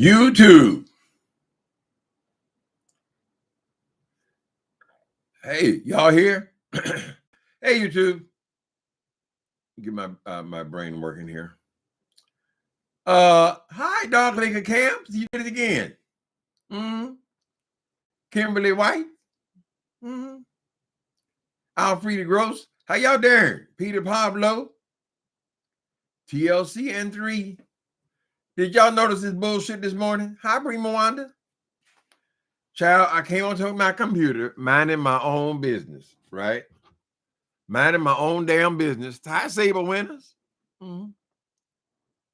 YouTube. Hey, y'all here? Hey, YouTube. Get my brain working here. Hi, Dog Liquor Camps. You did it again. Kimberly White. Alfreda Gross. How y'all doing? Peter Pablo. TLC and 3. Did y'all notice this bullshit this morning? Hi, Primo Wanda. Child, I came onto my computer, minding my own business, right? Minding my own damn business. Ty Saber winners.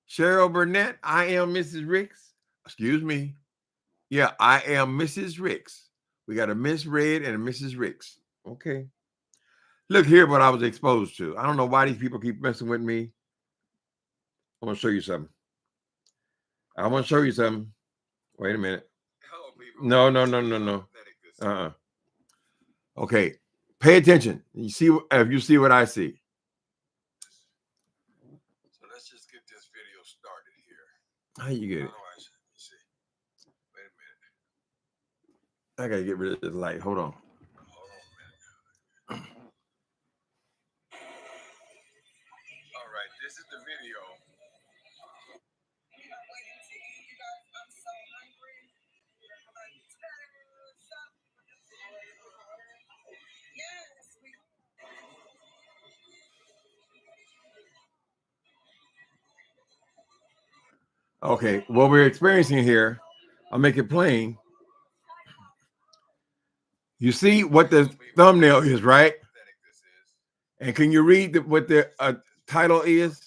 Cheryl Burnett, I am Mrs. Ricks. Excuse me. Yeah, I am Mrs. Ricks. We got a Miss Red and a Mrs. Ricks. Okay. Look here what I was exposed to. I don't know why these people keep messing with me. I want to show you something. Wait a minute. No. Okay. Pay attention. You see if you see what I see. So let's just get this video started here. How you get it? Wait a minute. I gotta get rid of this light. Hold on. All right, this is the video. Okay, what we're experiencing here, I'll make it plain. You see what the thumbnail is, right? And can you read what the title is?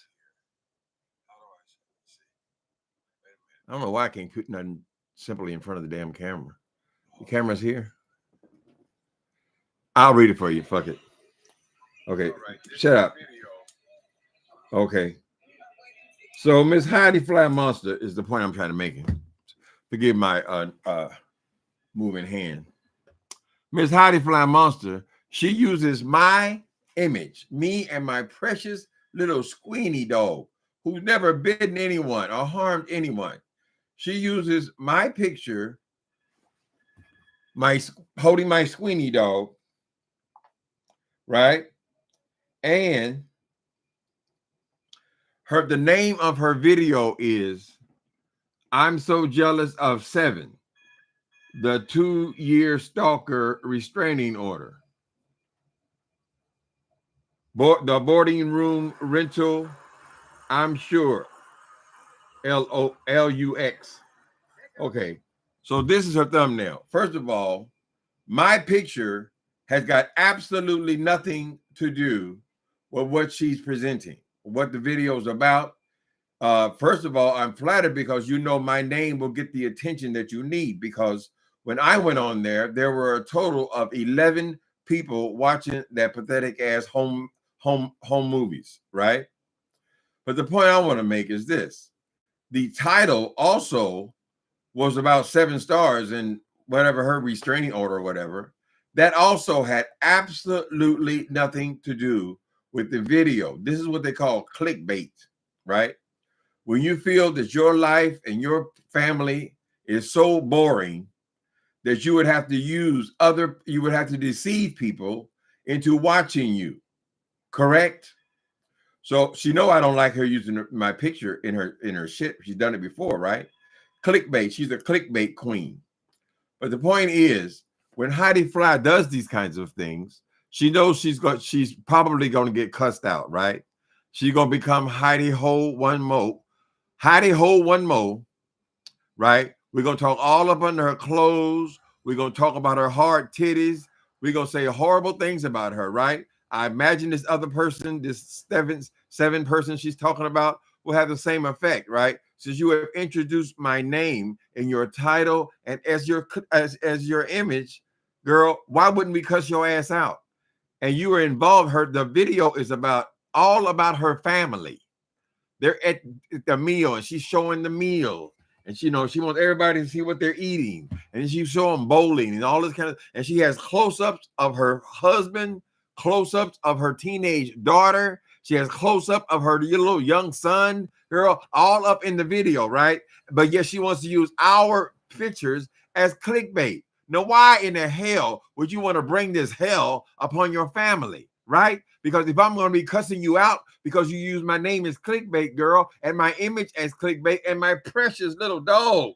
I don't know why I can't put nothing simply in front of the damn camera. The camera's here. I'll read it for you. Fuck it. Okay, shut up. Okay. So Miss HEIDI-MONSTER is the point I'm trying to make. Forgive my moving hand. Miss HEIDI-MONSTER, she uses my image, me and my precious little squeamy dog who's never bitten anyone or harmed anyone. She uses my picture, holding my squeamy dog, right? And the name of her video is I'm So Jealous of 7, the 2-year stalker restraining order. The boarding room rental, I'm sure. LUX. Okay, so this is her thumbnail. First of all, my picture has got absolutely nothing to do with what she's presenting, what the video is about. First of all, I'm flattered because you know my name will get the attention that you need, because when I went on there were a total of 11 people watching that pathetic ass home movies, right? But the point I want to make is this. The title also was about 7 stars and whatever her restraining order or whatever. That also had absolutely nothing to do with the video. This is what they call clickbait, right? When you feel that your life and your family is so boring that you would have to deceive people into watching you, correct? So she know I don't like her using my picture in her shit. She's done it before, right? Clickbait. She's a clickbait queen. But the point is, when Heidi Fly does these kinds of things, she knows she's probably going to get cussed out, right? She's going to become Heidi Ho One Mo. Heidi Ho One Mo, right? We're going to talk all up under her clothes. We're going to talk about her hard titties. We're going to say horrible things about her, right? I imagine this other person, this seven person she's talking about, will have the same effect, right? Since you have introduced my name in your title and as your image, girl, why wouldn't we cuss your ass out? And you were involved. The video is all about her family. They're at the meal and she's showing the meal. And she wants everybody to see what they're eating. And she show them bowling and all this kind of, and she has close-ups of her husband, close-ups of her teenage daughter. She has close-up of her little young son girl, all up in the video, right? But yet she wants to use our pictures as clickbait. Now, why in the hell would you want to bring this hell upon your family, right? Because if I'm going to be cussing you out because you use my name as clickbait, girl, and my image as clickbait, and my precious little dog,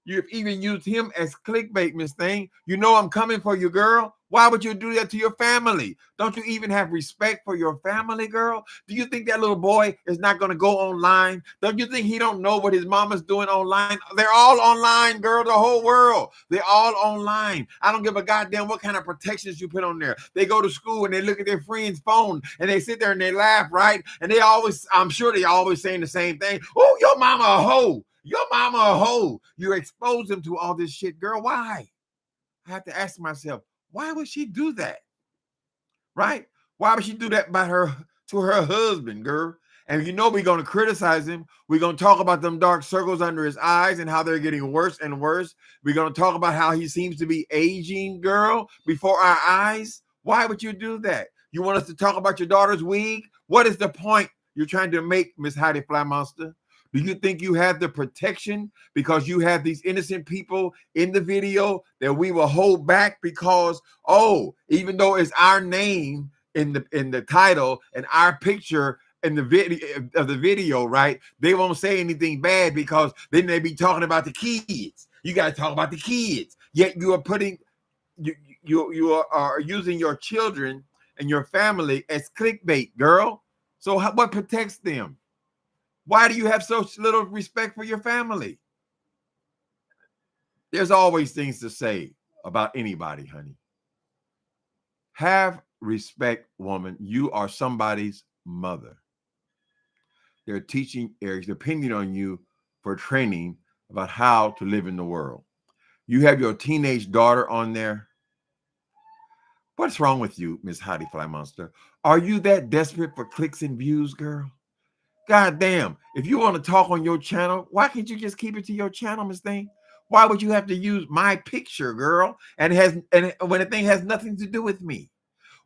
you've even used him as clickbait, Miss Thing. You know I'm coming for you, girl. Why would you do that to your family? Don't you even have respect for your family, girl? Do you think that little boy is not going to go online? Don't you think he don't know what his mama's doing online? They're all online, girl, the whole world. They're all online. I don't give a goddamn what kind of protections you put on there. They go to school and they look at their friend's phone and they sit there and they laugh, right? And they always, I'm sure they always saying the same thing. Oh, your mama a hoe. Your mama a hoe. You expose them to all this shit, girl. Why? I have to ask myself, why would she do that? Right? Why would she do that to her husband, girl? And you know we're going to criticize him. We're going to talk about them dark circles under his eyes and how they're getting worse and worse. We're going to talk about how he seems to be aging, girl, before our eyes. Why would you do that? You want us to talk about your daughter's wig? What is the point you're trying to make, Miss Heidi Fly Monster? Do you think you have the protection because you have these innocent people in the video that we will hold back because, oh, even though it's our name in the title and our picture in the video, right? They won't say anything bad because then they be talking about the kids. You got to talk about the kids. Yet you are putting you are using your children and your family as clickbait, girl. So what protects them? Why do you have such little respect for your family? There's always things to say about anybody, honey. Have respect, woman. You are somebody's mother. They're depending on you for training about how to live in the world. You have your teenage daughter on there. What's wrong with you, Miss Heidi Fly Monster? Are you that desperate for clicks and views, girl? God damn, if you want to talk on your channel, why can't you just keep it to your channel, Miss Thing? Why would you have to use my picture, girl? And when the thing has nothing to do with me?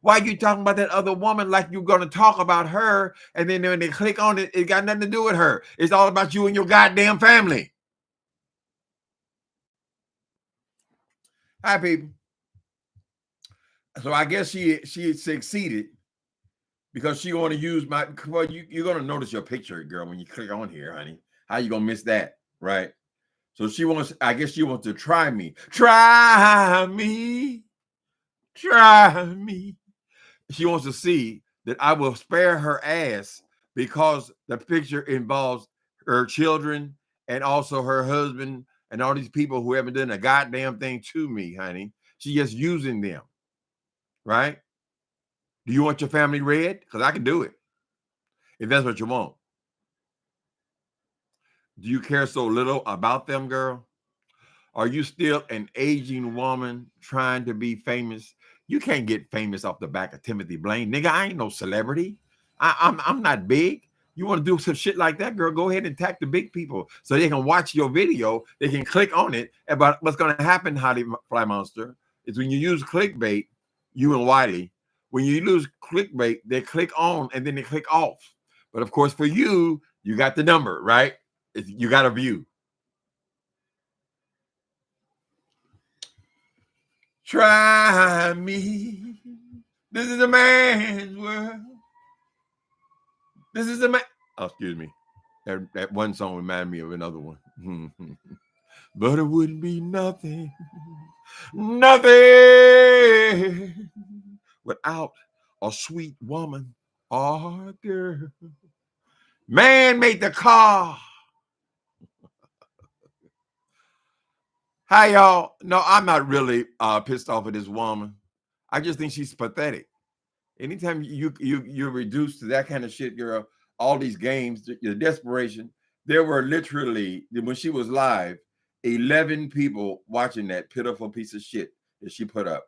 Why are you talking about that other woman like you're going to talk about her, and then when they click on it, it got nothing to do with her. It's all about you and your goddamn family. Hi, people. So I guess she succeeded because she want to use my, well, you're going to notice your picture, girl, when you click on here, honey. How you going to miss that, right? So she wants, I guess she wants to try me. Try me. Try me. She wants to see that I will spare her ass because the picture involves her children and also her husband and all these people who haven't done a goddamn thing to me, honey. She's just using them, right? Do you want your family red? Because I can do it if that's what you want. Do you care so little about them, girl? Are you still an aging woman trying to be famous? You can't get famous off the back of Timothy Blaine. Nigga, I ain't no celebrity. I'm not big. You want to do some shit like that, girl, go ahead and tag the big people so they can watch your video. They can click on it. But what's going to happen, Heidi Fly Monster, is when you use clickbait, you and Whitey, when you use clickbait, they click on and then they click off. But of course, for you, you got the number, right? You got a view. Try me. This is a man's world. This is a man. Oh, excuse me. That one song reminded me of another one. But it wouldn't be nothing, nothing without a sweet woman or girl. Man made the car. Hi, y'all. No, I'm not really pissed off at this woman. I just think she's pathetic. Anytime you're reduced to that kind of shit, girl, all these games, the desperation, there were literally, when she was live, 11 people watching that pitiful piece of shit that she put up.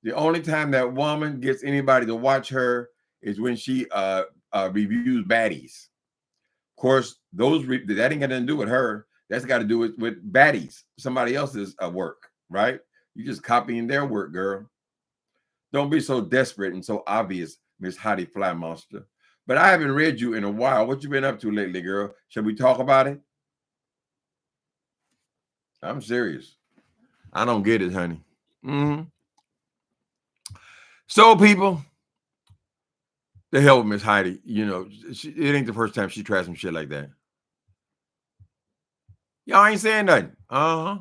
The only time that woman gets anybody to watch her is when she reviews baddies. Of course, that ain't got nothing to do with her. That's got to do with baddies, somebody else's work, right? You just copying their work, girl. Don't be so desperate and so obvious, Miss Heidi Fly Monster. But I haven't read you in a while. What you been up to lately, girl? Shall we talk about it? I'm serious. I don't get it, honey. Mm-hmm. So, people, the hell with Miss Heidi. You know, it ain't the first time she tried some shit like that. Y'all ain't saying nothing. Uh-huh.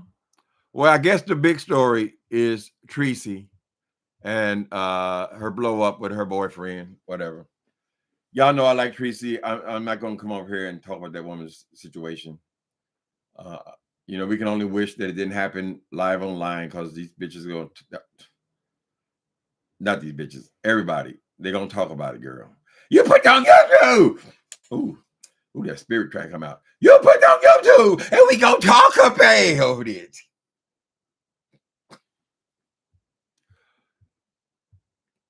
Well, I guess the big story is Tracy and her blow up with her boyfriend, whatever. Y'all know I like Tracy. I'm not going to come over here and talk about that woman's situation. Uh, you know, we can only wish that it didn't happen live online because these bitches go, not these bitches, everybody, they're going to talk about it, girl. You put on YouTube. Ooh, that spirit trying to come out. You put on YouTube and we going to talk about it.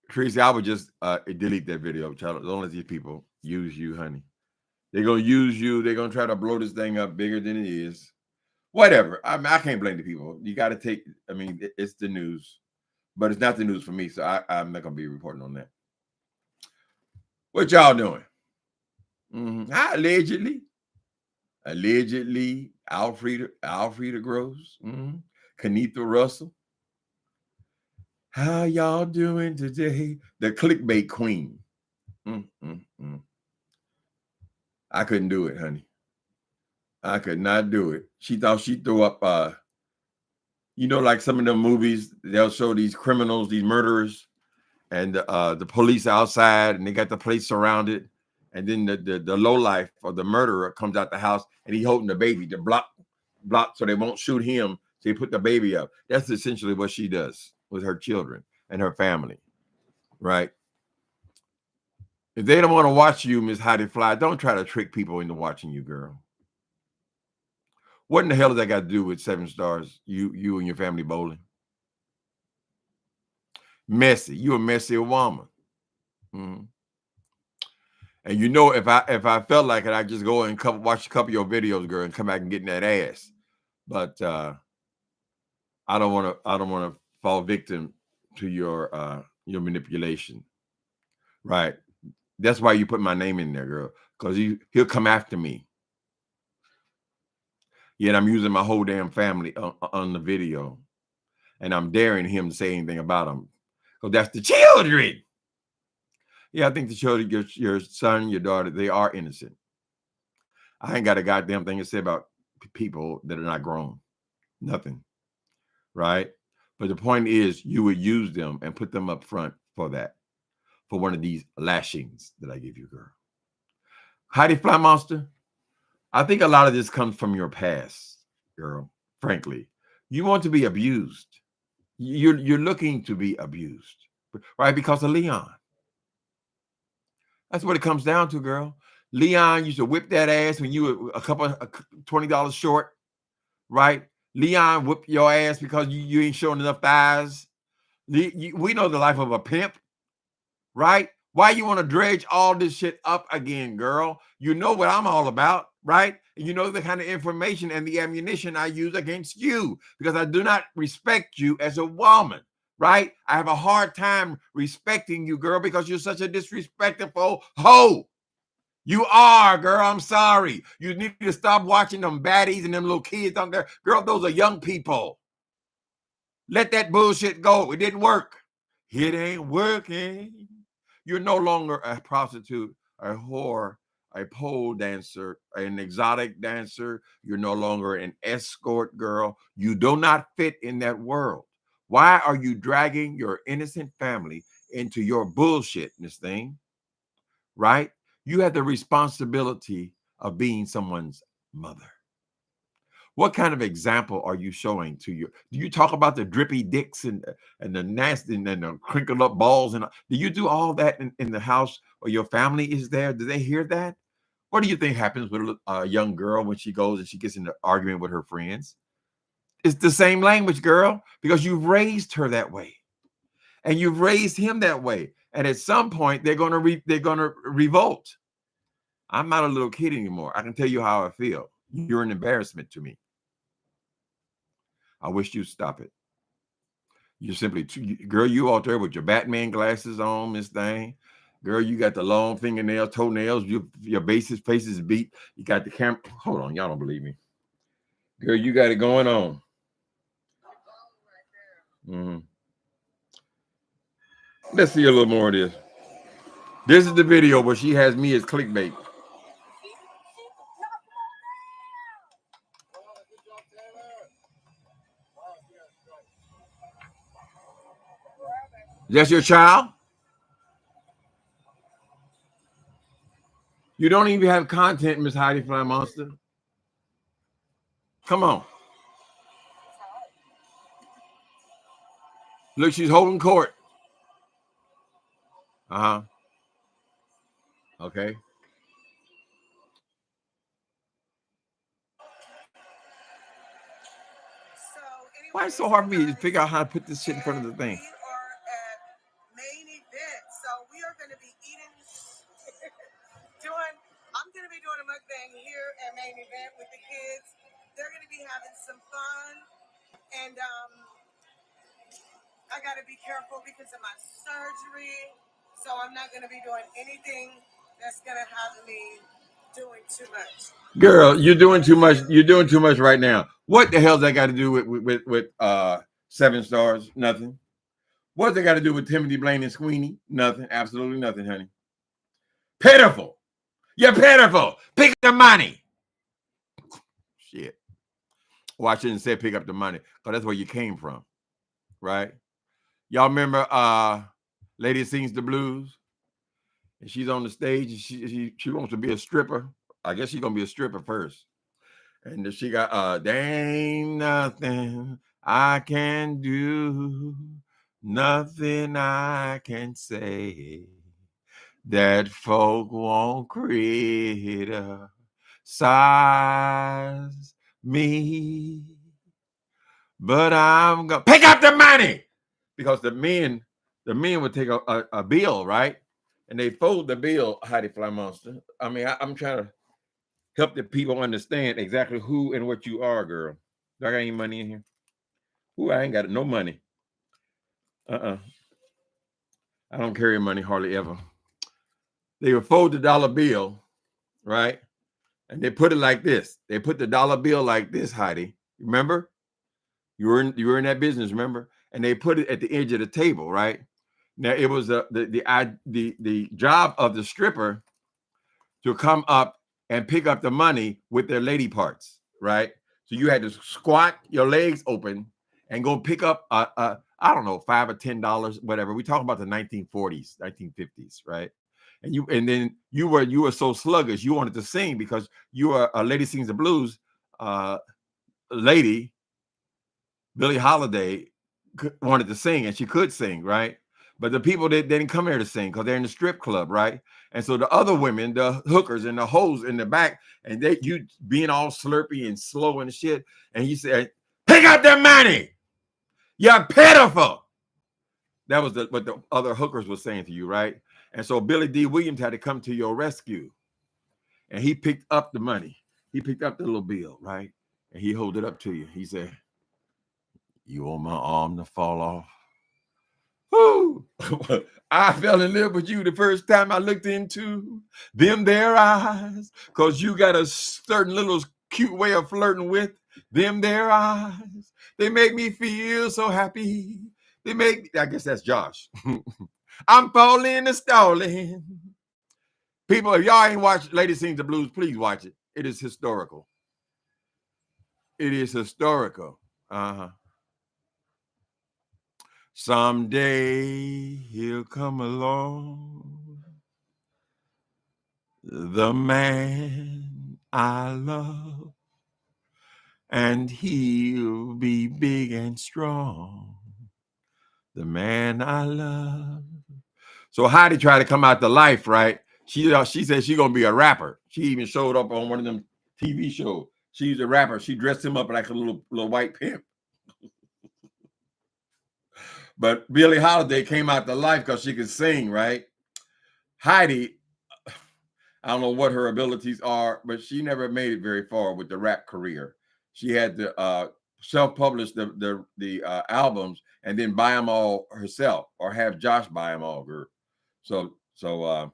Tracy, I would just delete that video. Don't let these people use you, honey. They're going to use you. They're going to try to blow this thing up bigger than it is. Whatever. I mean, I can't blame the people. You got to take, I mean, it's the news. But it's not the news for me, so I'm not going to be reporting on that. What y'all doing? Allegedly, Alfreda Groves, Kenitha Russell. How y'all doing today? The clickbait queen. I couldn't do it, honey. I could not do it. She thought she threw up, you know, like some of the movies, they'll show these criminals, these murderers, and the police outside, and they got the place surrounded. And then the lowlife or the murderer comes out the house, and he holding the baby to block so they won't shoot him. So he put the baby up. That's essentially what she does with her children and her family, right? If they don't want to watch you, Miss Heidi Fly, don't try to trick people into watching you, girl. What in the hell does that got to do with 7 stars? You and your family bowling. Messy. You a messy woman. Mm-hmm. And you know, if I felt like it, I'd just go and watch a couple of your videos, girl, and come back and get in that ass. But I don't want to fall victim to your manipulation. Right. That's why you put my name in there, girl, because he'll come after me. Yet I'm using my whole damn family on the video, and I'm daring him to say anything about them, because that's the children. Yeah, I think the children, your son, your daughter, they are innocent. I ain't got a goddamn thing to say about people that are not grown. Nothing. Right? But the point is, you would use them and put them up front for that, for one of these lashings that I give you, girl. Heidi Fly Monster, I think a lot of this comes from your past, girl. Frankly, you want to be abused. You're looking to be abused, right? Because of Leon. That's what it comes down to, girl. Leon used to whip that ass when you were a couple $20 short, right? Leon whip your ass because you ain't showing enough thighs. We know the life of a pimp, right? Why you want to dredge all this shit up again, girl? You know what I'm all about, right? You know the kind of information and the ammunition I use against you, because I do not respect you as a woman, right? I have a hard time respecting you, girl, because you're such a disrespectful hoe. You are, girl. I'm sorry. You need to stop watching them baddies and them little kids on there. Girl, those are young people. Let that bullshit go. It didn't work. It ain't working. You're no longer a prostitute, a whore, a pole dancer, an exotic dancer. You're no longer an escort girl. You do not fit in that world. Why are you dragging your innocent family into your bullshit, this thing? Right? You have the responsibility of being someone's mother. What kind of example are you showing to you? Do you talk about the drippy dicks and the nasty and the crinkled up balls? And do you do all that in the house, or your family is there? Do they hear that? What do you think happens with a young girl when she goes and she gets in an argument with her friends? It's the same language, girl, because you've raised her that way, and you've raised him that way. And at some point, they're gonna revolt. I'm not a little kid anymore. I can tell you how I feel. You're an embarrassment to me. I wish you'd stop it. You're simply, girl, you out there with your Batman glasses on, Miss Thing, Girl, you got the long fingernails, toenails, your face is beat. You got the camera. Hold on, y'all don't believe me. Girl, you got it going on. Mm-hmm. Let's see a little more of this. This is the video where she has me as clickbait. That's your child? You don't even have content, Miss Heidi Fly Monster. Come on. Look, she's holding court. Uh-huh. Okay. Why is it so hard for me to figure out how to put this shit in front of the thing? We are at main event, so we are going to be eating, I'm going to be doing a mukbang here at main event with the kids. They're going to be having some fun, and I got to be careful because of my surgery, so I'm not going to be doing anything that's going to have me doing too much. Girl, you're doing too much. You're doing too much right now. What the hell's that got to do with 7 stars? Nothing. What's that got to do with Timothy Blaine and Sweeney? Nothing. Absolutely nothing, honey. Pitiful. You're pitiful. Pick up the money. Shit. Well, I shouldn't say pick up the money, because that's where you came from, right? Y'all remember Lady Sings the Blues? And she's on the stage and she wants to be a stripper. I guess she's gonna be a stripper first. And she got there ain't nothing I can do, nothing I can say that folk won't criticize me. But I'm gonna pick up the money, because the men would take a bill, right? And they fold the bill, Heidi Fly Monster. I mean, I'm trying to help the people understand exactly who and what you are, girl. Do I got any money in here? Ooh, I ain't got no money. I don't carry money hardly ever. They would fold the dollar bill, right? And they put it like this. They put the dollar bill like this, Heidi. Remember? You were in that business, remember? And they put it at the edge of the table, right? Now it was the job of the stripper to come up and pick up the money with their lady parts, right? So you had to squat your legs open and go pick up I don't know, $5 or $10, whatever. We talk about the 1940s, 1950s, right? And then you were so sluggish, you wanted to sing because you were a Lady Sings the Blues lady. Billie Holiday wanted to sing, and she could sing, right? But the people that didn't come here to sing because they're in the strip club, right? And so the other women, the hookers and the hoes in the back, and you being all slurpy and slow and shit, and he said, "Pick up the money. You're pitiful." That was what the other hookers were saying to you, right? And so Billy D. Williams had to come to your rescue, and he picked up the money. He picked up the little bill, right? And he held it up to you. He said, "You want my arm to fall off?" Woo! I fell in love with you the first time I looked into them there eyes, because you got a certain little cute way of flirting with them there eyes. They make me feel so happy. I guess that's Josh. I'm falling and stalling. People, if y'all ain't watched Lady Sings the Blues, please watch it. It is historical. It is historical. Someday he'll come along, the man I love, and he'll be big and strong, the man I love. So Heidi tried to come out to life, right? She said she's gonna be a rapper. She even showed up on one of them TV shows. She's a rapper. She dressed him up like a little white pimp. But Billie Holiday came out to life because she could sing, right? Heidi, I don't know what her abilities are, but she never made it very far with the rap career. She had to self-publish the albums and then buy them all herself, or have Josh buy them all, girl. So So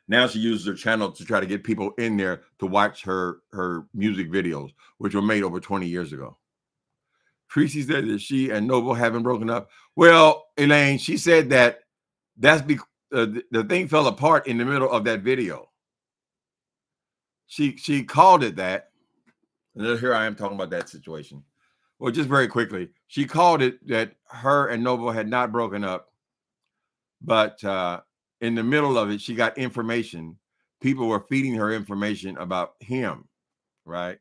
now she uses her channel to try to get people in there to watch her music videos, which were made over 20 years ago. Tracy said that she and Noble haven't broken up. Well, Elaine, she said that that's because the thing fell apart in the middle of that video. She called it that. And here I am talking about that situation. Well, just very quickly, she called it that her and Noble had not broken up, but in the middle of it, she got information. People were feeding her information about him, right?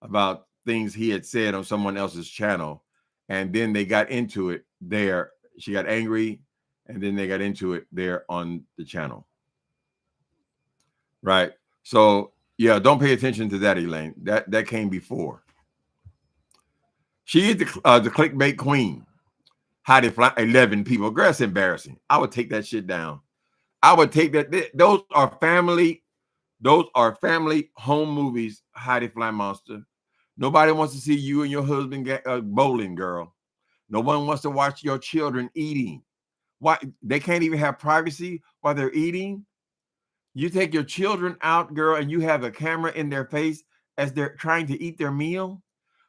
About things he had said on someone else's channel. And then they got into it there. She got angry, and then they got into it there on the channel. Right. So, yeah, don't pay attention to that, Elaine. That came before. She is the clickbait queen. HEIDI 11 people. Girl, that's embarrassing. I would take that shit down. I would take that. Those are family home movies, HEIDI-MONSTER. Nobody wants to see you and your husband bowling, girl. No one wants to watch your children eating. Why? They can't even have privacy while they're eating. You take your children out, girl, and you have a camera in their face as they're trying to eat their meal,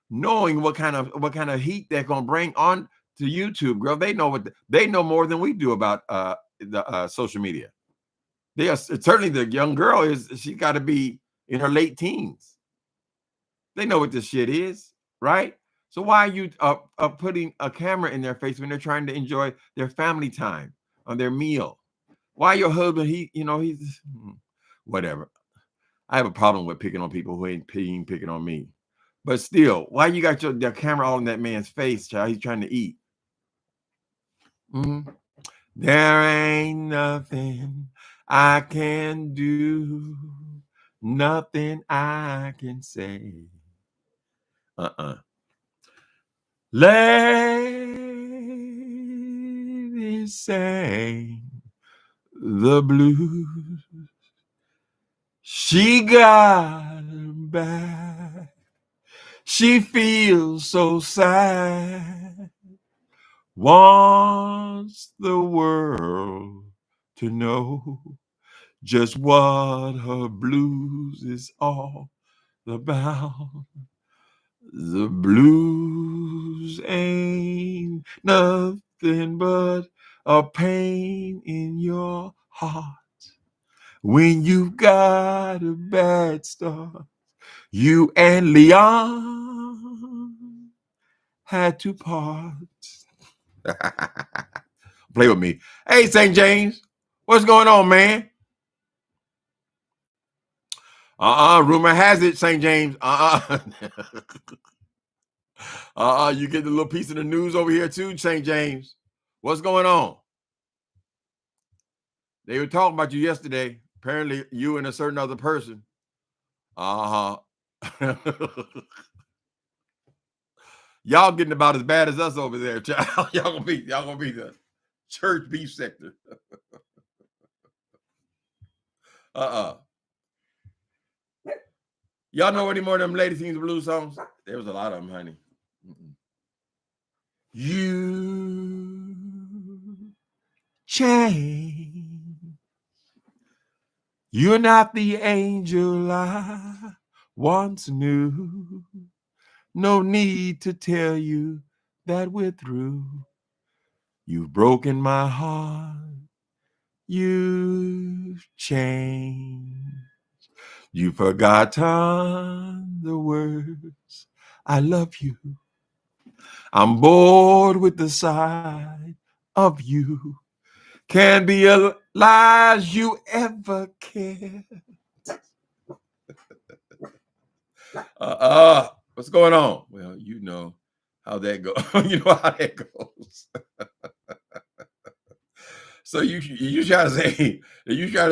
knowing what kind of heat they're gonna bring on to YouTube, girl. They know more than we do about the social media. They are certainly, the young girl she's got to be in her late teens. They know what this shit is, right? So why are you putting a camera in their face when they're trying to enjoy their family time on their meal? Why your husband, he's whatever. I have a problem with picking on people who ain't picking on me. But still, why you got your camera all in that man's face, child? He's trying to eat. Mm-hmm. There ain't nothing I can do, nothing I can say. Ladies sang the blues. She got him back. She feels so sad. Wants the world to know just what her blues is all about. The blues ain't nothing but a pain in your heart. When you've got a bad start, you and Leon had to part. Play with me. Hey, St. James, what's going on, man? Rumor has it, St. James. You get the little piece of the news over here too, St. James. What's going on? They were talking about you yesterday. Apparently, you and a certain other person. Y'all getting about as bad as us over there, child. Y'all gonna be the church beef sector. Y'all know any more of them Lady Sings the Blues songs? There was a lot of them, honey. You change. You're not the angel I once knew. No need to tell you that we're through. You've broken my heart. You've changed. You've forgotten the words I love you. I'm bored with the sight of you. Can't be a lies you ever cared. What's going on? Well, you know how that goes. You know how that goes. So you try to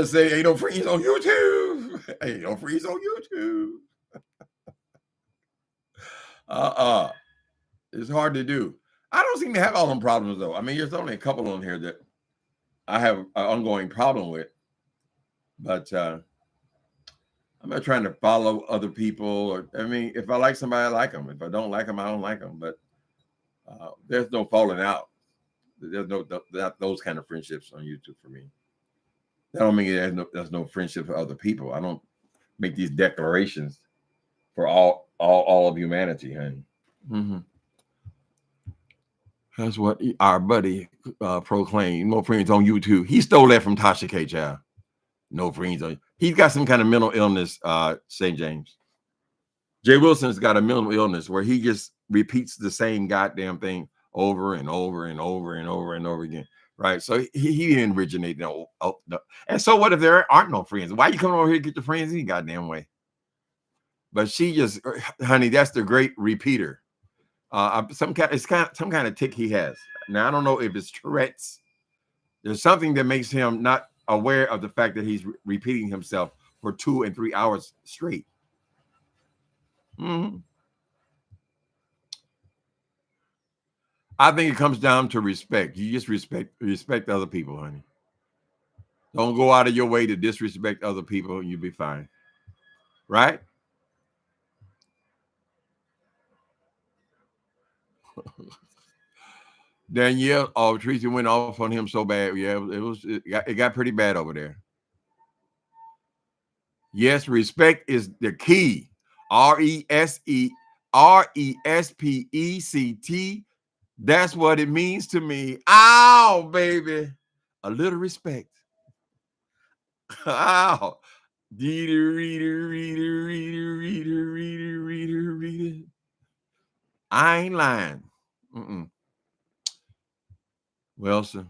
say ain't no freeze on YouTube. Ain't no freeze on YouTube. It's hard to do. I don't seem to have all them problems though. I mean, there's only a couple on here that I have an ongoing problem with, but I'm not trying to follow other people. I mean, if I like somebody, I like them. If I don't like them, I don't like them. But there's no falling out. There's not those kind of friendships on YouTube for me. That don't mean there's no friendship for other people. I don't make these declarations for all of humanity, honey. Mm-hmm. That's what our buddy proclaimed. No friends on YouTube. He stole that from Tasha K. Child. No friends on. He's got some kind of mental illness. St. James. Jay Wilson's got a mental illness where he just repeats the same goddamn thing over and over and over and over and over again. Right. So he didn't originate. No. And so what if there aren't no friends? Why you coming over here to get your friends any goddamn way? But she just, honey, that's the great repeater. Some kind of tick he has. Now I don't know if it's Tourette's. There's something that makes him not aware of the fact that he's repeating himself for 2 and 3 hours straight. Mm-hmm. I think it comes down to respect. You just respect other people, honey. Don't go out of your way to disrespect other people, and you'll be fine. Right? Danielle, Tracy went off on him so bad. Yeah, it got pretty bad over there. Yes, respect is the key. RESPECT. That's what it means to me. Ow, baby. A little respect. Ow. Reader. I ain't lying. Well, sir.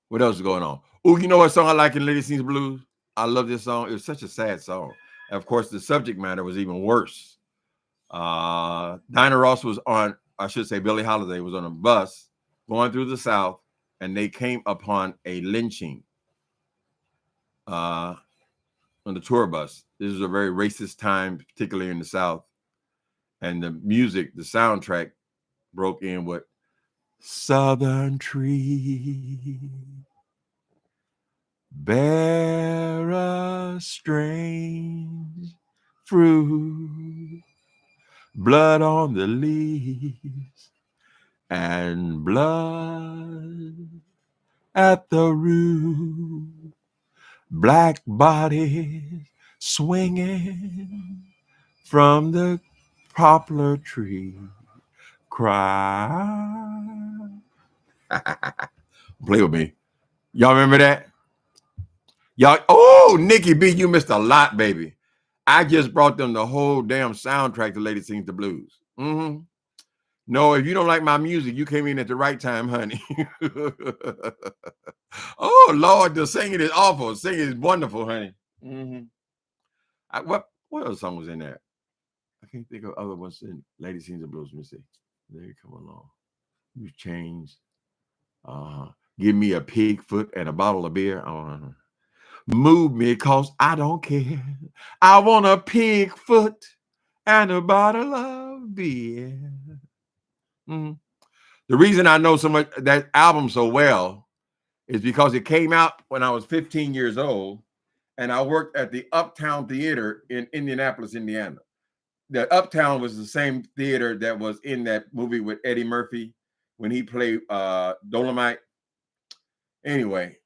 What else is going on? Oh, you know what song I like in Lady Sings Blues? I love this song. It was such a sad song. And of course, the subject matter was even worse. Diana Ross was on, I should say Billie Holiday was on a bus going through the South, and they came upon a lynching on the tour bus. This is a very racist time, particularly in the South. And the music, the soundtrack broke in with Southern Tree, bear a strange fruit, blood on the leaves and blood at the root, black bodies swinging from the poplar tree, cry. Play with me. Y'all remember that? Y'all, oh, Nikki B, you missed a lot, baby. I just brought them the whole damn soundtrack to Lady Sings the Blues. Mm-hmm. No, if you don't like my music, you came in at the right time, honey. Oh, Lord, the singing is awful. Singing is wonderful, honey. Mm-hmm. What other song was in there? I can't think of other ones in Lady Sings the Blues. Let me see. There you come along. You changed. Give me a pig foot and a bottle of beer. Move me, cause I don't care. I want a pig foot and a bottle of beer. Mm-hmm. The reason I know so much that album so well is because it came out when I was 15 years old, and I worked at the Uptown Theater in Indianapolis, Indiana. The Uptown was the same theater that was in that movie with Eddie Murphy when he played Dolomite. Anyway,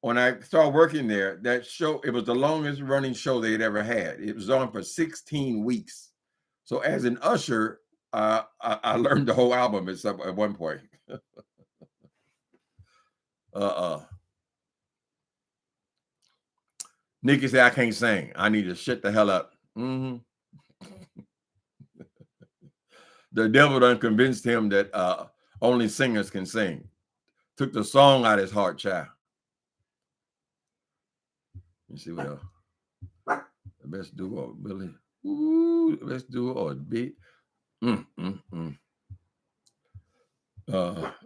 when I started working there, that show, it was the longest running show they had ever had. It was on for 16 weeks. So as an usher, I learned the whole album at one point. Nikki said, I can't sing. I need to shut the hell up. Mm-hmm. The devil done convinced him that only singers can sing. Took the song out of his heart, child. Let me see what else. The best duo, Billy. Ooh, the best duo or beat.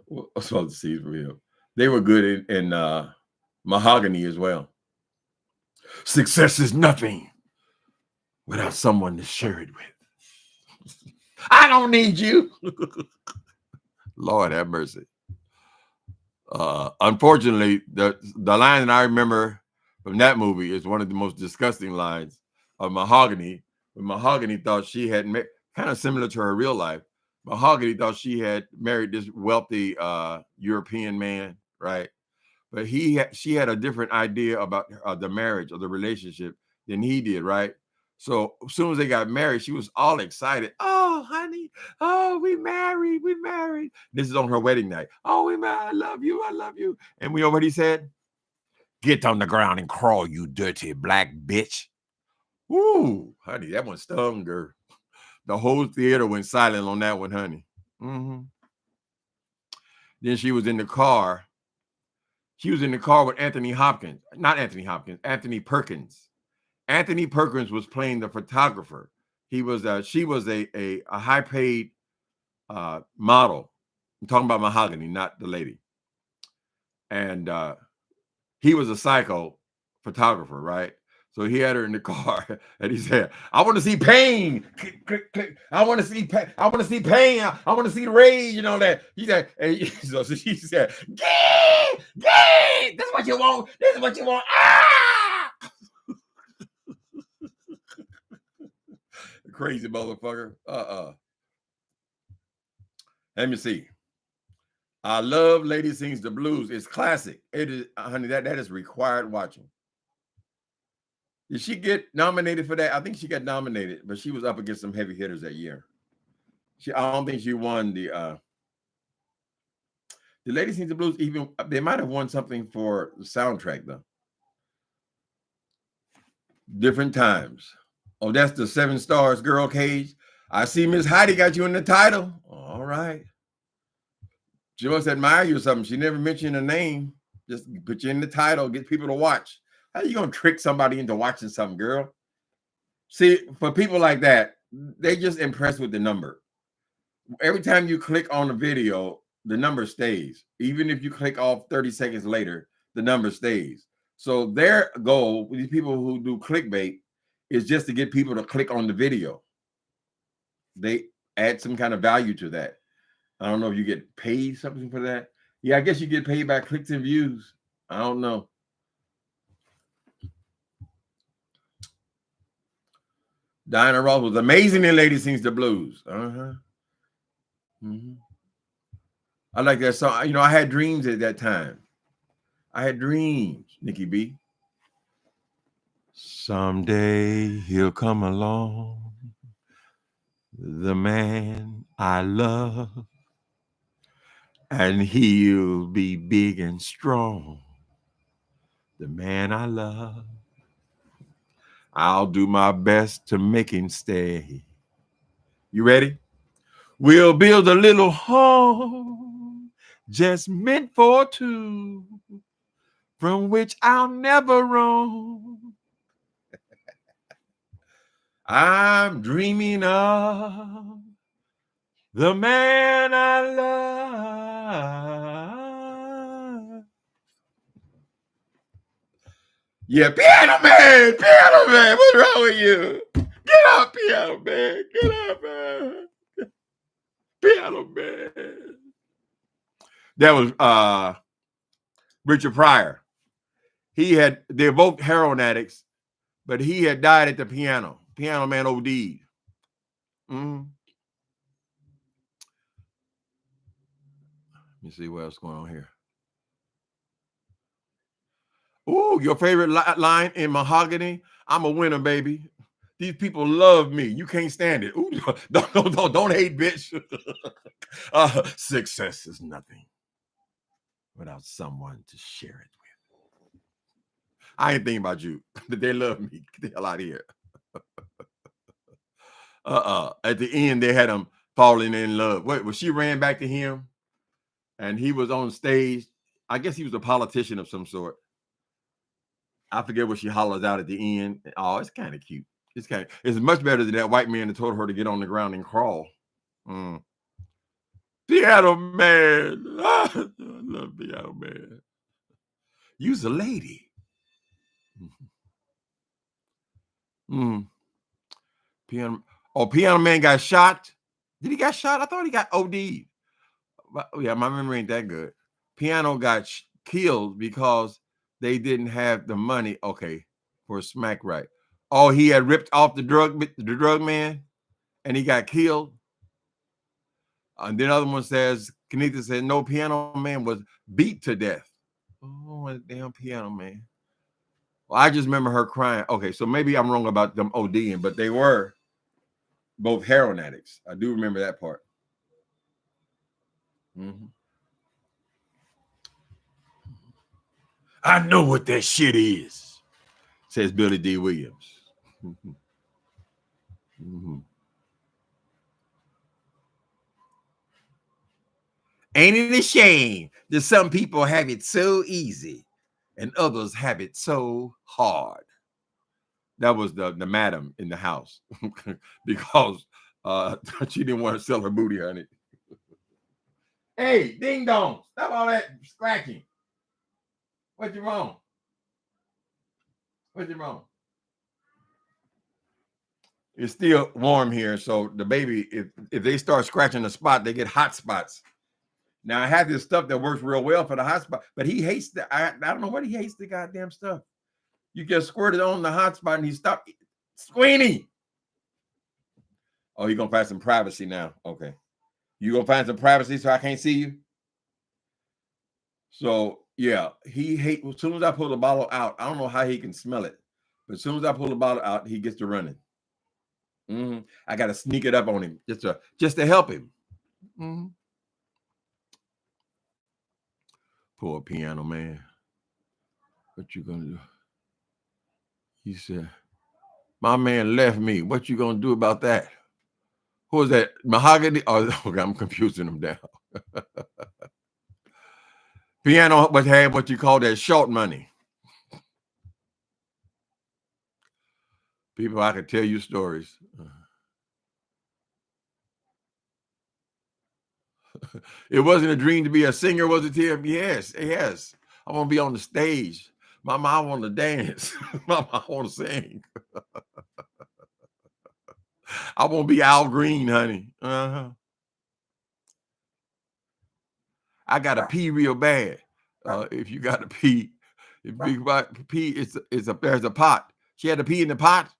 What's supposed to see for real? They were good in Mahogany as well. Success is nothing without someone to share it with. I don't need you. Lord have mercy. Unfortunately, the line that I remember from that movie is one of the most disgusting lines of Mahogany. When Mahogany thought she had met, kind of similar to her real life, Mahogany thought she had married this wealthy European man, right? But she had a different idea about the marriage or the relationship than he did, right? So as soon as they got married, she was all excited. Oh, honey, oh, we married, we married. This is on her wedding night. Oh, we married, I love you, I love you. And we know what he said? Get on the ground and crawl, you dirty black bitch. Ooh, honey, that one stung her. The whole theater went silent on that one, honey. Mm-hmm. Then she was in the car. She was in the car with Anthony Hopkins. Not Anthony Hopkins, Anthony Perkins. Anthony Perkins was playing the photographer. She was a high-paid model. I'm talking about Mahogany, not the lady. And he was a psycho photographer, right? So he had her in the car, and he said, "I want to see pain. Click, click, click. I want to see pain. I want to see pain. I want to see rage and all that." He said, and so she said, "Gay, gay. This is what you want. This is what you want." Ah! Crazy motherfucker. Let me see. I love Lady Sings the Blues. It's classic. It is, honey, that is required watching. Did she get nominated for that? I think she got nominated, but she was up against some heavy hitters that year. I don't think she won the Lady Sings the Blues. Even they might have won something for the soundtrack though. Different times. Oh, that's the 7 Stars Girl Cage. I see Miss Heidi got you in the title. All right. She must admire you or something. She never mentioned a name. Just put you in the title, get people to watch. How are you gonna trick somebody into watching something, girl? See, for people like that, they just impressed with the number. Every time you click on the video, the number stays. Even if you click off 30 seconds later, the number stays. So their goal with these people who do clickbait is just to get people to click on the video. They add some kind of value to that. I don't know if you get paid something for that. Yeah, I guess you get paid by clicks and views. I don't know. Diana Ross was amazing in Lady Sings the Blues. Mm-hmm. I like that song. You know, I had dreams at that time. I had dreams, Nikki B. Someday he'll come along, the man I love, and he'll be big and strong, the man I love. I'll do my best to make him stay. You ready? We'll build a little home just meant for two, from which I'll never roam. I'm dreaming of the man I love. Yeah, piano man, what's wrong with you? Get up, piano man, get up, man. Piano man. That was Richard Pryor. They're both heroin addicts, but he had died at the piano. Piano man OD'd. Mm-hmm. Let me see what else going on here. Ooh, your favorite line in Mahogany? I'm a winner, baby. These people love me. You can't stand it. Ooh, don't hate, bitch. Success is nothing without someone to share it with. I ain't thinking about you. They love me. Get the hell out of here. At the end, they had him falling in love. When she ran back to him and he was on stage, I guess he was a politician of some sort. I forget what she hollers out at the end. Oh, it's kind of cute. It's much better than that white man that told her to get on the ground and crawl. Piano man. I love Piano man. You's a lady. Piano man got shot. Did he got shot? I thought he got OD'd. Yeah, my memory ain't that good. Piano got killed because they didn't have the money. Okay, for smack right. Oh, he had ripped off the drug man, and he got killed. And then other one says, Kenita said, no, Piano Man was beat to death. Oh, that damn Piano Man. Well, I just remember her crying. Okay, so maybe I'm wrong about them ODing, but they were both heroin addicts. I do remember that part. Mm-hmm. I know what that shit is, says Billy D. Williams. Mm-hmm. Mm-hmm. Ain't it a shame that some people have it so easy and others have it so hard? That was the madam in the house because she didn't want to sell her booty, honey. Hey, ding dong, stop all that scratching. What you wrong? What you wrong? It's still warm here, so the baby, if they start scratching the spot, they get hot spots. Now I have this stuff that works real well for the hot spot, but he hates the. I don't know what he hates the goddamn stuff. You get squirted on the hot spot and he stopped. Squeenie. Oh, you're gonna find some privacy now. Okay. You gonna find some privacy so I can't see you? So yeah, he hates as soon as I pull the bottle out, I don't know how he can smell it, but as soon as I pull the bottle out, he gets to running. Mm-hmm. I gotta sneak it up on him just to help him. Mm-hmm. Poor Piano Man. What you gonna do? He said, my man left me. What you gonna do about that? Who was that? Mahogany? Oh, okay, I'm confusing them down. Piano had what you call that short money. People, I could tell you stories. It wasn't a dream to be a singer, was it, Tim? Yes, yes. I want to be on the stage. Mama, I want to dance. Mama, I want to sing. I want to be Al Green, honey. Uh-huh. I got to pee real bad. If you got to pee, there's a pot. She had to pee in the pot.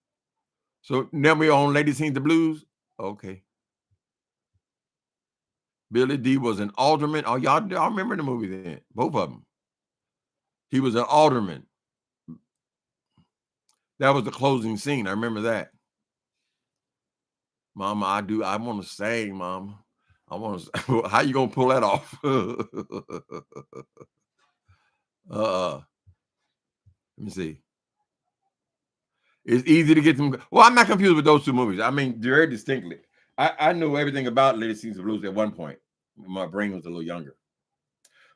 So now we on Lady Sings the Blues. Okay. Billy D was an alderman. Oh, y'all remember the movie then? Both of them. He was an alderman. That was the closing scene. I remember that. Mama, I want to sing, Mama. I want to. How you gonna pull that off? Let me see. It's easy to get them. Well, I'm not confused with those two movies. I mean, very distinctly. I knew everything about Lady Sings the Blues at one point. My brain was a little younger.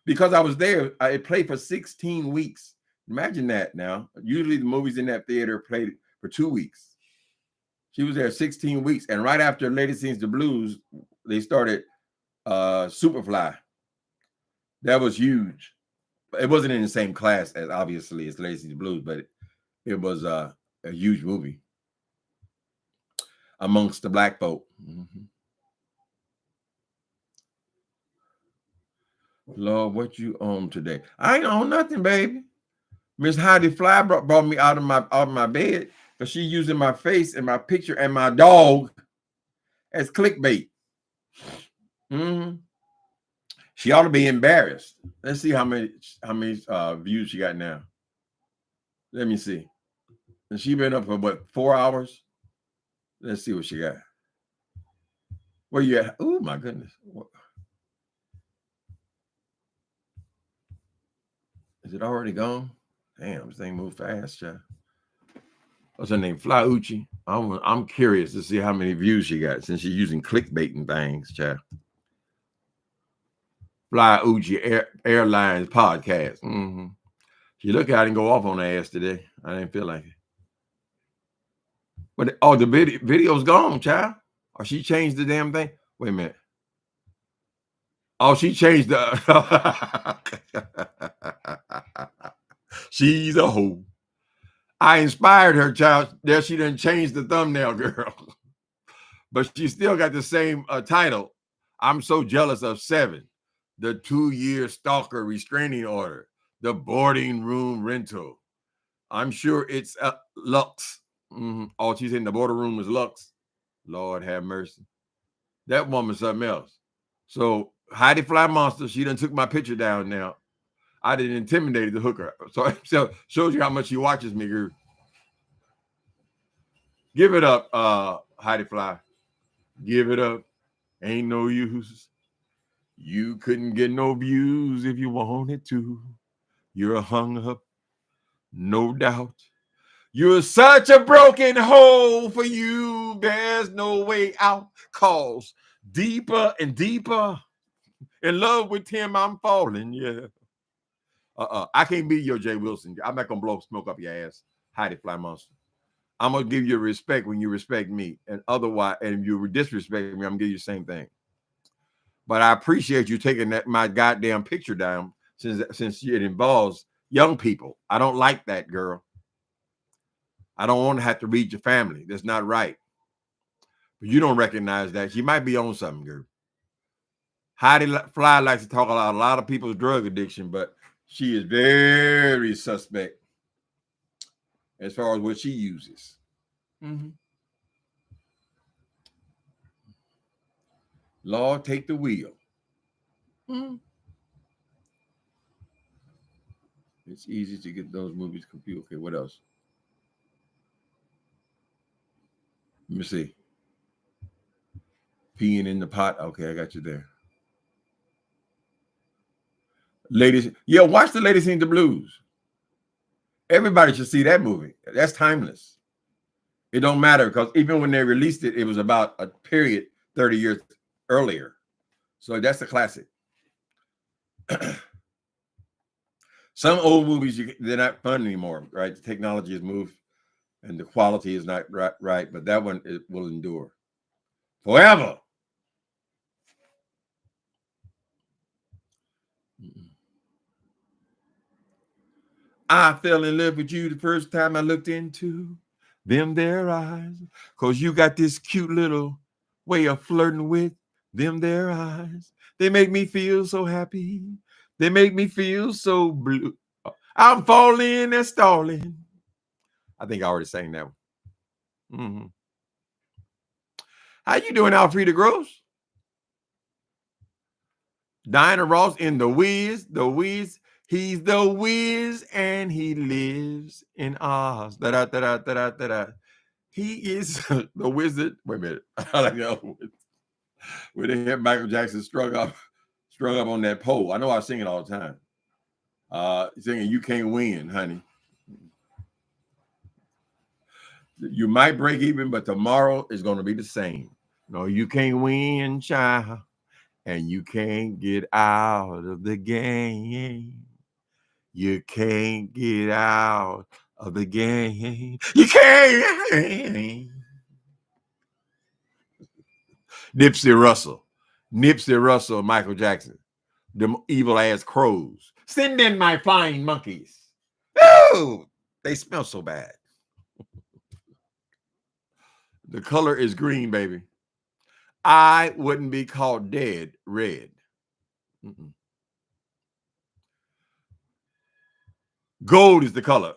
Because I was there, it played for 16 weeks. Imagine that now. Usually the movies in that theater played for 2 weeks. She was there 16 weeks. And right after Lady Sings the Blues, they started Superfly. That was huge. It wasn't in the same class as obviously as Lady Sings the Blues, but it was a huge movie amongst the black folk. Mm-hmm. Lord, what you on today? I ain't on nothing, baby. Miss Heidi Fly brought me out of my bed because she's using my face and my picture and my dog as clickbait. Mm-hmm. She ought to be embarrassed. Let's see how many views she got now. Let me see. And she been up for what, 4 hours? Let's see what she got. Where you at? Oh my goodness. Is it already gone? Damn, this thing moved fast, child. What's her name? Fly Uchi. I'm curious to see how many views she got since she's using clickbait and things, child. Fly Uchi Airlines podcast. Mm-hmm. She looked at it and go off on her ass today. I didn't feel like it. But the video's gone, child. Or she changed the damn thing. Wait a minute. Oh, she changed the. She's a hoe. I inspired her, child. There, she didn't change the thumbnail, girl. But she still got the same title. I'm so jealous of 7. The 2-year stalker restraining order. The boarding room rental. I'm sure it's Lux. Mm-hmm. Oh, she's in the boarding room is Lux. Lord have mercy. That woman's something else. So Heidi Fly Monster, she done took my picture down now. I didn't intimidate the hooker. So shows you how much she watches me, girl. Give it up, Heidi Fly. Give it up. Ain't no use. You couldn't get no views if you wanted to. You're hung up, no doubt. You're such a broken hole for you. There's no way out. Calls deeper and deeper. In love with him, I'm falling. Yeah. I can't be your Jay Wilson. I'm not gonna blow smoke up your ass, Heidi Fly Monster. I'm gonna give you respect when you respect me, and otherwise, and if you disrespect me, I'm gonna give you the same thing. But I appreciate you taking my goddamn picture down since it involves young people. I don't like that, girl. I don't want to have to read your family. That's not right. But you don't recognize that. She might be on something, girl. Heidi Fly likes to talk about a lot of people's drug addiction, but she is very suspect as far as what she uses. Mm-hmm. Lord, take the wheel. Mm-hmm. It's easy to get those movies confused. Okay, what else? Let me see. Peeing in the pot. Okay, I got you there. Ladies, yeah, watch the Lady Sing the Blues. Everybody should see that movie. That's timeless. It don't matter because even when they released it, it was about a period 30 years earlier. So that's a classic. Some old movies, they're not fun anymore, right? The technology has moved and the quality is not right, but that one it will endure forever. I fell in love with you the first time I looked into them there eyes, because you got this cute little way of flirting with them there eyes. They make me feel so happy. They make me feel so blue. I'm falling and stalling. I think I already sang that one. Mm-hmm. How you doing, Alfreda Gross? Diana Ross in The Wiz. The Wiz. He's the Wiz and he lives in Oz. Da-da, da-da, da-da, da-da. He is the wizard. Wait a minute. I like the other one. Where they had Michael Jackson strung up on that pole. I know I sing it all the time. Singing "You Can't Win, Honey." You might break even, but tomorrow is going to be the same. No, you can't win, child, and you can't get out of the game. You can't get out of the game. You can't. Nipsey Russell, Michael Jackson. Them evil ass crows. Send in my flying monkeys. Oh, they smell so bad. The color is green, baby. I wouldn't be called dead red. Mm-mm. Gold is the color.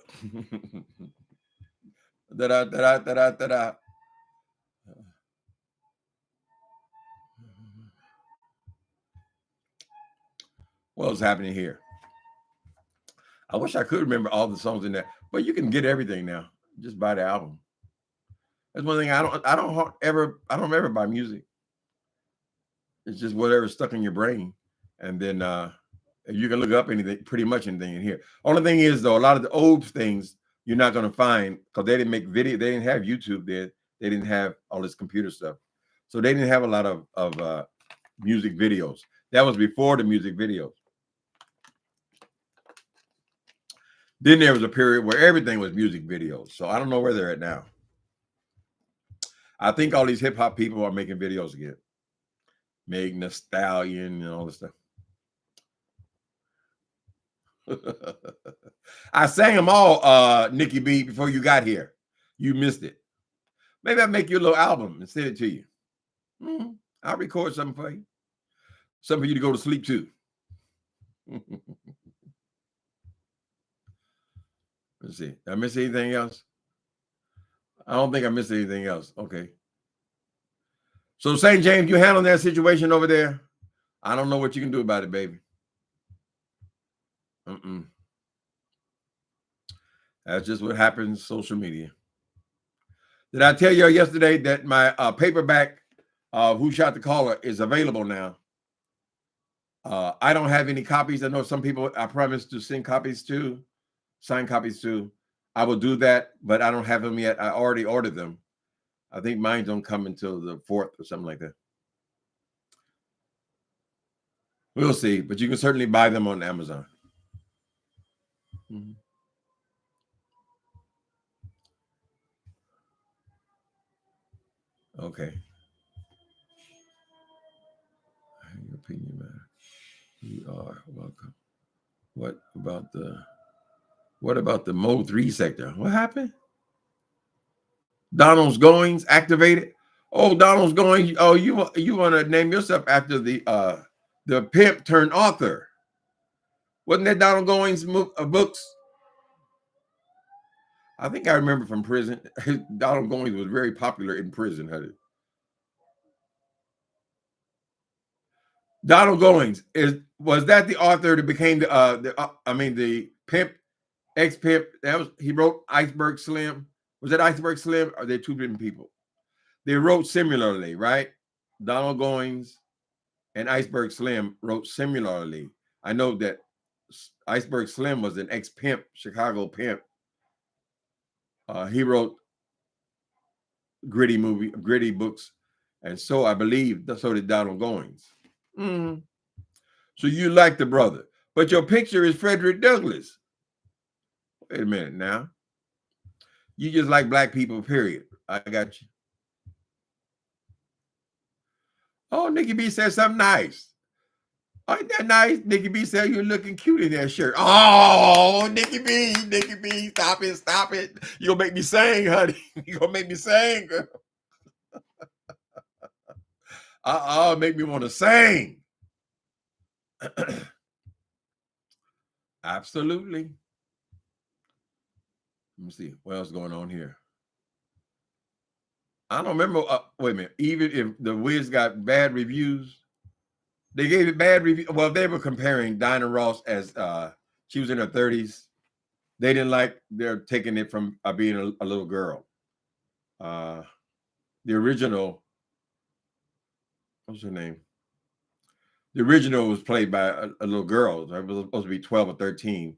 Da-da, da-da, da-da, da-da. What's happening here? I wish I could remember all the songs in there, but you can get everything now. Just buy the album. That's one thing I don't ever buy music. It's just whatever's stuck in your brain, and then you can look up anything, pretty much anything in here. Only thing is though, a lot of the old things you're not going to find because they didn't make video. They didn't have YouTube. They didn't have all this computer stuff, so they didn't have a lot of music videos. That was before the music videos. Then there was a period where everything was music videos. So I don't know where they're at now. I think all these hip hop people are making videos again. Megan Thee Stallion and all this stuff. I sang them all, Nikki B, before you got here. You missed it. Maybe I'll make you a little album and send it to you. Mm-hmm. I'll record something for you. Something for you to go to sleep to. Let's see. Did I miss anything else? I don't think I missed anything else. Okay. So St. James, you handling that situation over there? I don't know what you can do about it, baby. That's just what happens. Social media. Did I tell you yesterday that my paperback Who Shot the Caller is available now? I don't have any copies. I know some people I promised to send copies to, sign copies to. I will do that, but I don't have them yet. I already ordered them. I think mine don't come until the 4th or something like that. We'll see, but you can certainly buy them on Amazon. Mm-hmm. Okay. Your opinion matter. You are welcome. What about the Mo 3 sector? What happened? Donald's Goings activated. Oh, Donald's Goings. Oh, you want to name yourself after the pimp turned author? Wasn't that Donald Goings' books? I think I remember from prison. Donald Goings was very popular in prison, honey. Donald Goings was that the author that became the pimp, ex-pimp? He wrote Iceberg Slim. Was that Iceberg Slim? Or are they two different people? They wrote similarly, right? Donald Goings and Iceberg Slim wrote similarly. I know that Iceberg Slim was an ex-pimp, Chicago pimp. He wrote gritty books, and so I believe so did Donald Goings. Mm-hmm. So you like the brother, but your picture is Frederick Douglass. Wait a minute now. You just like black people, period. I got you. Oh, Nikki B said something nice. Oh, ain't that nice? Nikki B said you're looking cute in that shirt. Oh, Nikki B, stop it. You're gonna make me sing, honey. You're gonna make me sing. Make me want to sing. Absolutely. Let me see what else is going on here. I don't remember. Wait a minute. Even if the Wiz got bad reviews, they gave it bad review. Well, they were comparing Dinah Ross as she was in her 30s. They didn't like they're taking it from being a little girl. The original, what's her name? The original was played by a little girl. It was supposed to be 12 or 13.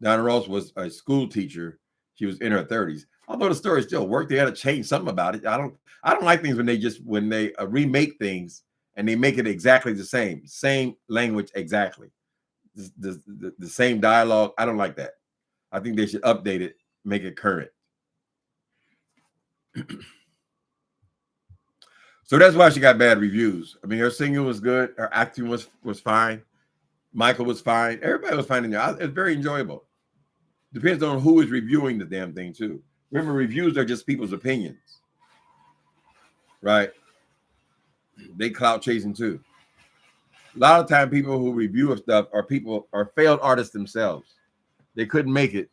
Dinah Ross was a school teacher. She was in her 30s. Although the story still worked, they had to change something about it. I don't like things when they remake things and they make it exactly the same language exactly, the same dialogue. I don't like that. I think they should update it, make it current. So that's why she got bad reviews. I mean, her singing was good. Her acting was fine. Michael was fine. Everybody was fine in there. It's very enjoyable. Depends on who is reviewing the damn thing, too. Remember, reviews are just people's opinions. Right? They clout chasing, too. A lot of time, people who review stuff are failed artists themselves. They couldn't make it.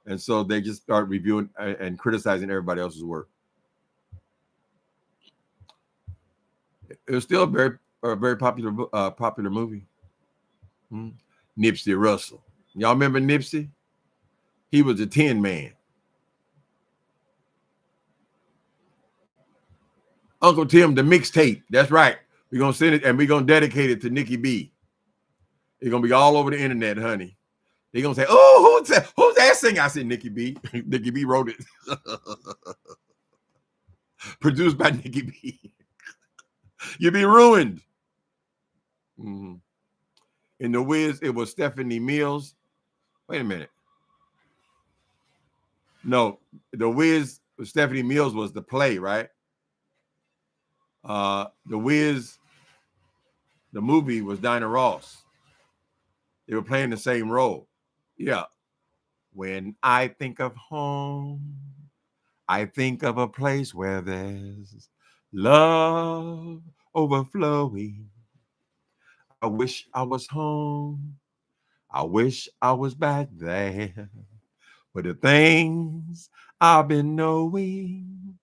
And so they just start reviewing and criticizing everybody else's work. It was still a very popular movie. Nipsey Russell. Y'all remember Nipsey? He was a Tin Man. Uncle Tim, the mixtape. That's right. We're going to send it and we're going to dedicate it to Nikki B. It's going to be all over the internet, honey. They're going to say, oh, who's that singer? I said, Nikki B. Nikki B wrote it. Produced by Nikki B. You'll be ruined. Mm-hmm. In The Wiz, it was Stephanie Mills. Wait a minute. No, The Wiz, Stephanie Mills was the play, right? The Wiz, the movie was Dinah Ross. They were playing the same role. Yeah. When I think of home, I think of a place where there's love overflowing. I wish I was home. I wish I was back there. But the things I've been knowing,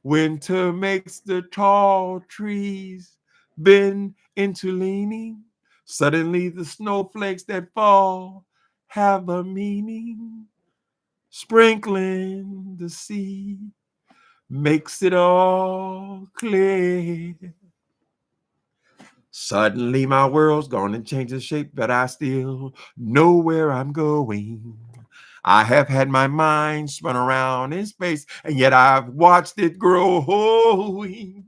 winter makes the tall trees been into leaning. Suddenly the snowflakes that fall have a meaning. Sprinkling the sea makes it all clear. Suddenly my world's gone and changed its shape, but I still know where I'm going. I have had my mind spun around in space, and yet I've watched it growing.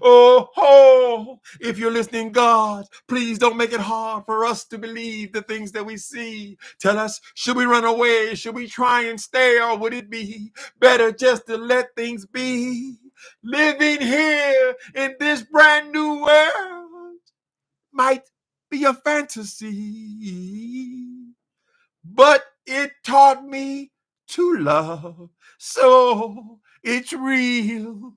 Oh, if you're listening, God, please don't make it hard for us to believe the things that we see. Tell us, should we run away? Should we try and stay? Or would it be better just to let things be? Living here in this brand new world might be a fantasy, but it taught me to love. So it's real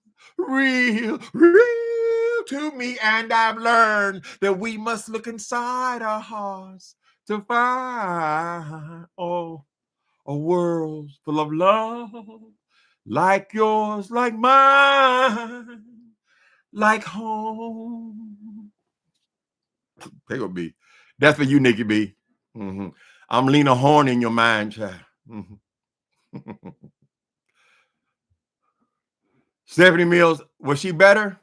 to me. And I've learned that we must look inside our hearts to find a world full of love, like yours, like mine, like home. Take a beat. That's for you, Nikki B. Mm-hmm. I'm Lena Horne in your mind, child. Mm-hmm. Stephanie Mills, was she better?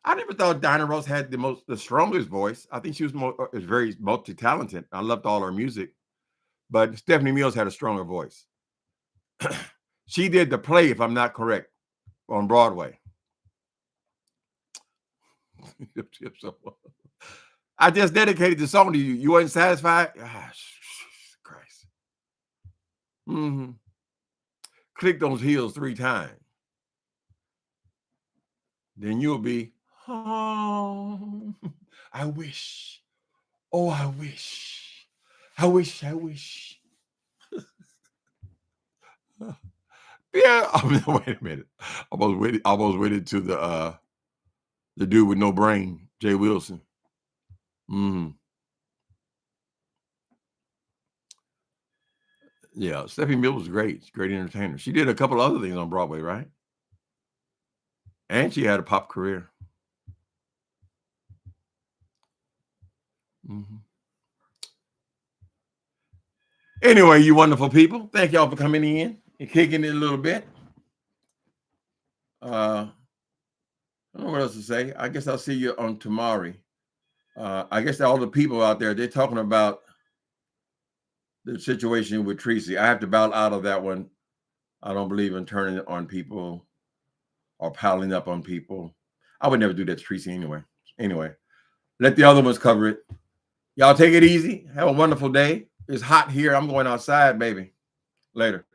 I never thought Dinah Rose had the strongest voice. I think she was very multi-talented. I loved all her music, but Stephanie Mills had a stronger voice. She did the play, if I'm not correct, on Broadway. I just dedicated the song to you. You weren't satisfied? Ah, Christ. Mm-hmm. Click those heels 3 times. Then you'll be, oh, I wish. Oh, I wish. I wish. Yeah. Wait a minute. Almost waited to the dude with no brain, Jay Wilson. Yeah, Stephanie Mills was great. She's a great entertainer. She did a couple other things on Broadway, right? And she had a pop career. Anyway, you wonderful people, thank y'all for coming in and kicking it a little bit. I don't know what else to say. I guess I'll see you on tomorrow. I guess all the people out there, they're talking about the situation with Tracy. I have to bow out of that one. I don't believe in turning on people or piling up on people. I would never do that to Tracy anyway. Anyway, let the other ones cover it. Y'all take it easy. Have a wonderful day. It's hot here. I'm going outside, baby. Later.